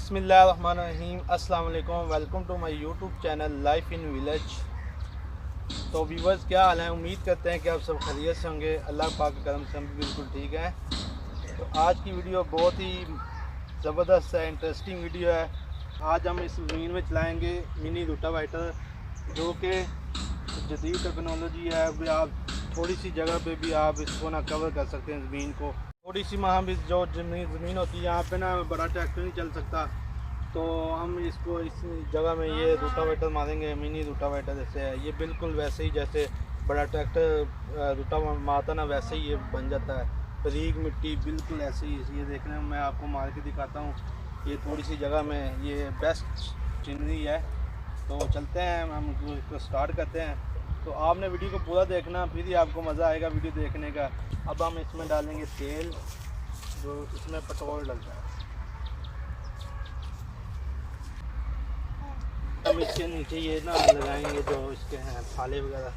बिस्मिल्लाहिर्रहमानिर्रहीम अस्सलाम वालेकुम। Welcome to my YouTube channel life in village. तो व्यूवर्स, क्या हाल है? उम्मीद करते हैं कि आप सब खैरियत से होंगे। अल्लाह पाक के करम से हम भी बिल्कुल ठीक हैं। तो आज की वीडियो बहुत ही ज़बरदस्त है, इंटरेस्टिंग वीडियो है। आज हम इस ज़मीन में चलाएँगे मिनी रोटावेटर, जो कि जदीद टेक्नोलॉजी है। अभी आप थोड़ी सी जगह पे भी आप इसको ना कवर कर सकते हैं ज़मीन को। थोड़ी सी वहाँ भी जो ज़मीन होती है, यहाँ पे ना बड़ा ट्रैक्टर नहीं चल सकता, तो हम इसको इस जगह में ये रोटावेटर मारेंगे। मिनी रोटावेटर जैसे है, ये बिल्कुल वैसे ही जैसे बड़ा ट्रैक्टर रोटा मारता ना, वैसे ही ये बन जाता है। बारीक मिट्टी बिल्कुल ऐसे ही। ये देखने में मैं आपको मार के दिखाता हूँ। ये थोड़ी सी जगह में ये बेस्ट सीनरी है। तो चलते हैं, हम इसको स्टार्ट करते हैं। तो आपने वीडियो को पूरा देखना, फिर ही आपको मज़ा आएगा वीडियो देखने का। अब हम इसमें डालेंगे तेल, जो इसमें पेट्रोल डलता है। हम इसके नीचे ये ना लगाएंगे जो इसके हैं फाले वगैरह।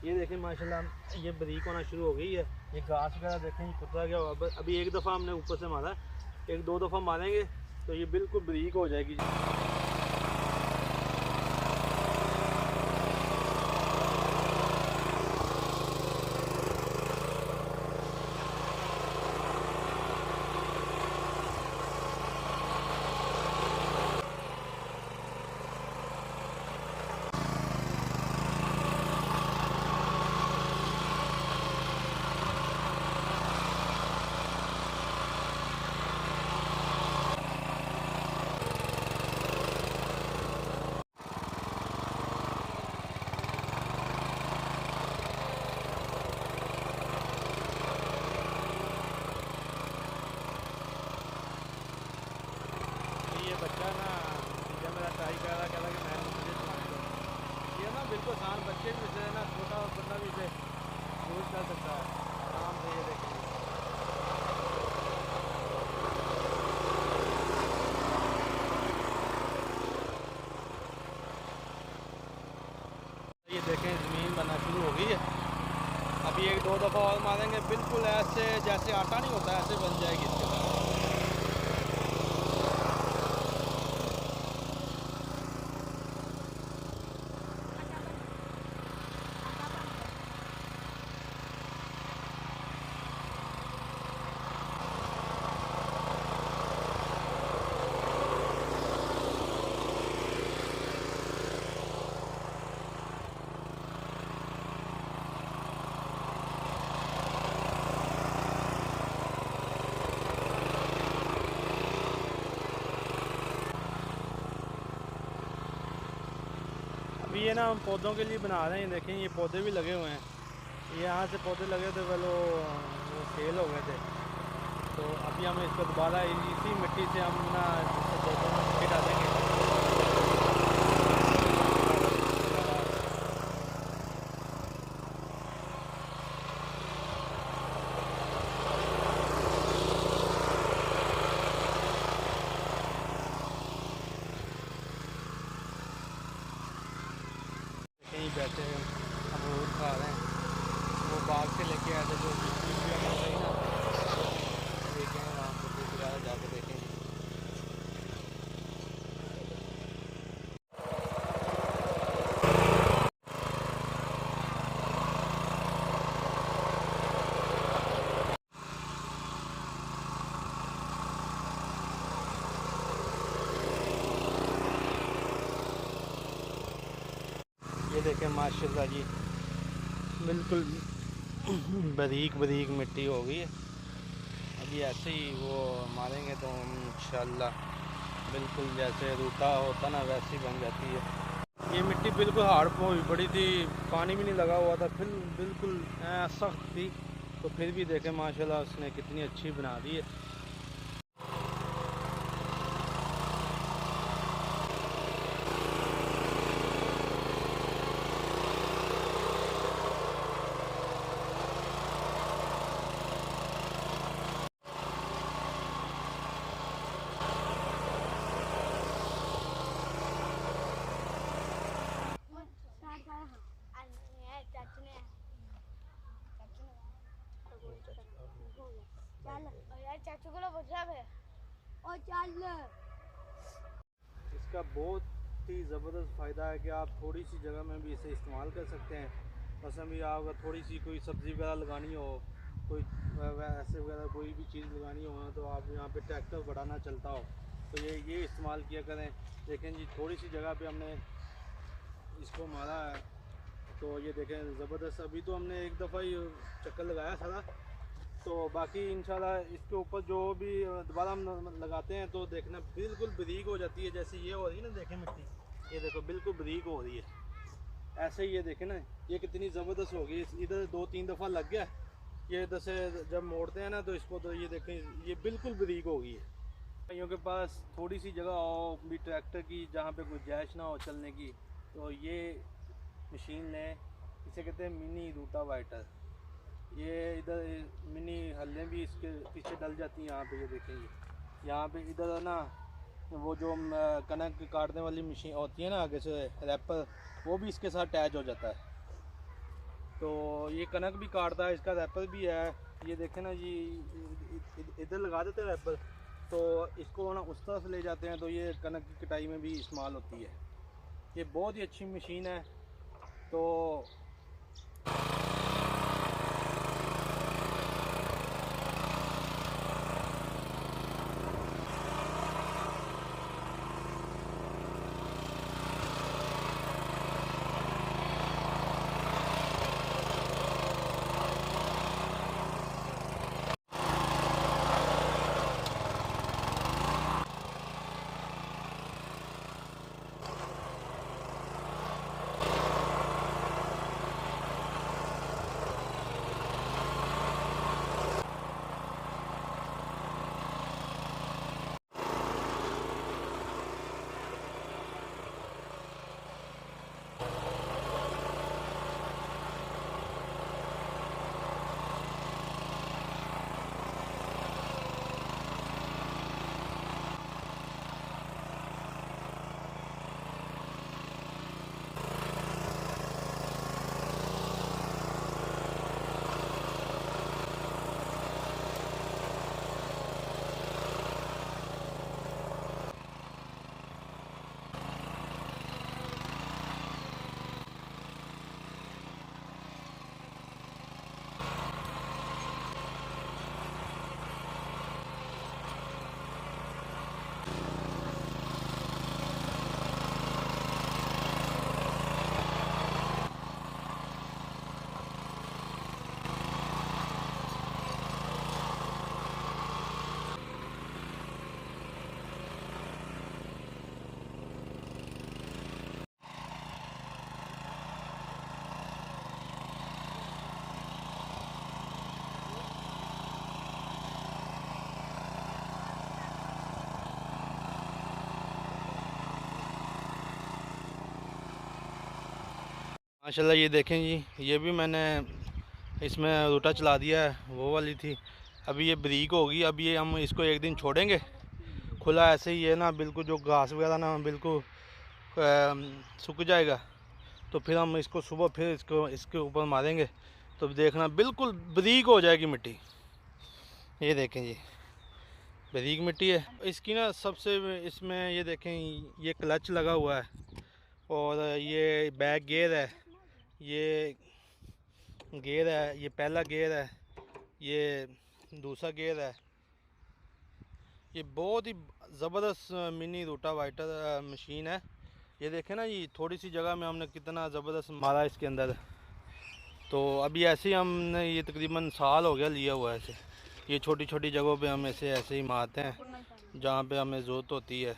ये देखें माशाल्लाह ये बारीक होना शुरू हो गई है। ये घास वगैरह देखें ये कुतरा गया हुआ। बस अभी एक दफ़ा हमने ऊपर से मारा, एक दो दफ़ा मारेंगे तो ये बिल्कुल बारीक हो जाएगी। बच्चा ना जब मेरा ट्राई कर रहा कि मैं मुझे ये ना बिल्कुल आसान बच्चे भी से ना छोटा बंदा भी इसे यूज़ कर सकता है आराम से। ये देखेंगे ये देखें ज़मीन बनना शुरू हो गई है। अभी एक दो दफ़ा और मारेंगे बिल्कुल ऐसे जैसे आटा नहीं होता ऐसे बन जाएगी इसके बाद। अभी ये ना हम पौधों के लिए बना रहे हैं। देखें ये पौधे भी लगे हुए हैं। ये यहाँ से पौधे लगे थे पहले वो फेल हो गए थे, तो अभी हम इसको दोबारा इसी मिट्टी से हम ना पौधों में मिट्टी डालेंगे। कहीं बैठे हैं अमरूद खा रहे हैं, वो बाग से लेके आए थे जो ना देखें वहाँ पर दोबारा जाके देखेंगे। ये देखें माशाल्लाह जी बिल्कुल बारीक बारीक मिट्टी हो गई है। अभी ऐसे ही वो मारेंगे तो इंशाल्लाह बिल्कुल जैसे रूटा होता ना वैसे ही बन जाती है। ये मिट्टी बिल्कुल हार्ड हुई पड़ी थी, पानी भी नहीं लगा हुआ था, फिर बिल्कुल सख्त थी, तो फिर भी देखें माशाल्लाह उसने कितनी अच्छी बना दी है। इसका बहुत ही ज़बरदस्त फ़ायदा है कि आप थोड़ी सी जगह में भी इसे इस्तेमाल कर सकते हैं। मसलन भी आप अगर थोड़ी सी कोई सब्ज़ी वगैरह लगानी हो, कोई ऐसे वगैरह कोई भी चीज़ लगानी हो ना, तो आप यहाँ पे ट्रैक्टर बड़ा ना चलता हो तो ये इस्तेमाल किया करें। देखें जी थोड़ी सी जगह पे हमने इसको मारा है, तो ये देखें ज़बरदस्त। अभी तो हमने एक दफ़ा ही चक्कर लगाया सारा, तो बाकी इंशाल्लाह इसके ऊपर जो भी दोबारा हम लगाते हैं तो देखना बिल्कुल बारीक हो जाती है। जैसे ये हो रही है ना, देखें मिट्टी ये देखो बिल्कुल बारीक हो रही है, ऐसे ही ये देखें ना, ये कितनी ज़बरदस्त होगी। इधर 2-3 दफ़ा लग गया, ये इधर से जब मोड़ते हैं ना तो इसको, तो ये देखें ये बिल्कुल बारीक हो गई है। भाइयों के पास थोड़ी सी जगह हो भी ट्रैक्टर की, जहाँ पे गुंजाइश ना हो चलने की, तो ये मशीन लें। इसे कहते हैं मिनी रूटावाइटर। ये इधर मिनी हल्लें भी इसके पीछे डल जाती हैं। यहाँ पे ये देखेंगे, यहाँ पे इधर ना वो जो कनक काटने वाली मशीन होती है ना आगे से रैपर, वो भी इसके साथ अटैच हो जाता है। तो ये कनक भी काटता है, इसका रैपर भी है। ये देखें ना जी, इधर लगा देते हैं रैपर, तो इसको ना उस तरफ ले जाते हैं, तो ये कनक की कटाई में भी इस्तेमाल होती है। ये बहुत ही अच्छी मशीन है। तो माशाल्लाह ये देखें जी, ये भी मैंने इसमें रोटा चला दिया है, वो वाली थी। अभी ये बारीक होगी। अभी ये हम इसको एक दिन छोड़ेंगे खुला, ऐसे ही है ना, बिल्कुल जो घास वगैरह ना बिल्कुल सूख जाएगा, तो फिर हम इसको सुबह फिर इसके ऊपर मारेंगे, तो देखना बिल्कुल बारीक हो जाएगी मिट्टी। ये देखें जी, बारीक मिट्टी है इसकी ना। सबसे इसमें ये देखें, ये क्लच लगा हुआ है, और ये बैक गियर है, ये गियर है, ये पहला गियर है, ये दूसरा गियर है। ये बहुत ही ज़बरदस्त मिनी रूटावाइटर मशीन है। ये देखें ना, ये थोड़ी सी जगह में हमने कितना ज़बरदस्त मारा इसके अंदर। तो अभी ऐसे ही हमने ये तकरीबन साल हो गया लिया हुआ है ऐसे। ये छोटी छोटी जगहों पे हम ऐसे ही मारते हैं जहाँ पे हमें ज़रूरत होती है।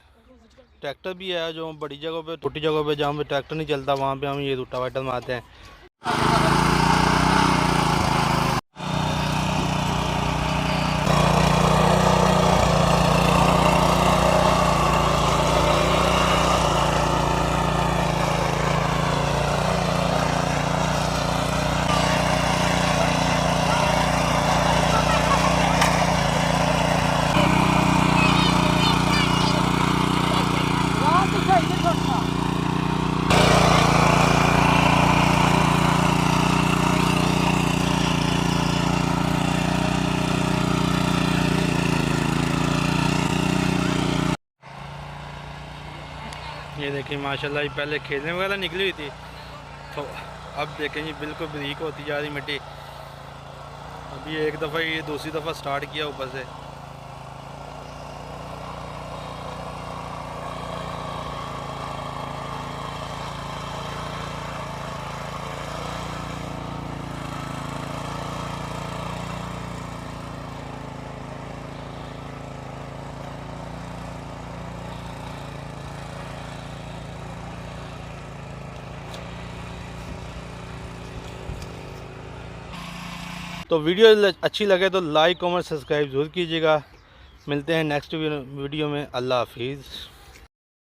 ट्रैक्टर भी है जो बड़ी जगहों पे, छोटी जगहों पे जहाँ पे ट्रैक्टर नहीं चलता, वहाँ पे हम ये रूटावाइटर मारते हैं। ये देखिए माशाल्लाह, ये पहले खेलने वगैरह निकली हुई थी, तो अब देखें जी बिल्कुल बारीक होती जा रही मिट्टी। अभी एक दफ़ा, ये दूसरी दफ़ा स्टार्ट किया ऊपर से। तो वीडियो अच्छी लगे तो लाइक कमेंट सब्सक्राइब ज़रूर कीजिएगा। मिलते हैं नेक्स्ट वीडियो में। अल्लाह हाफिज़।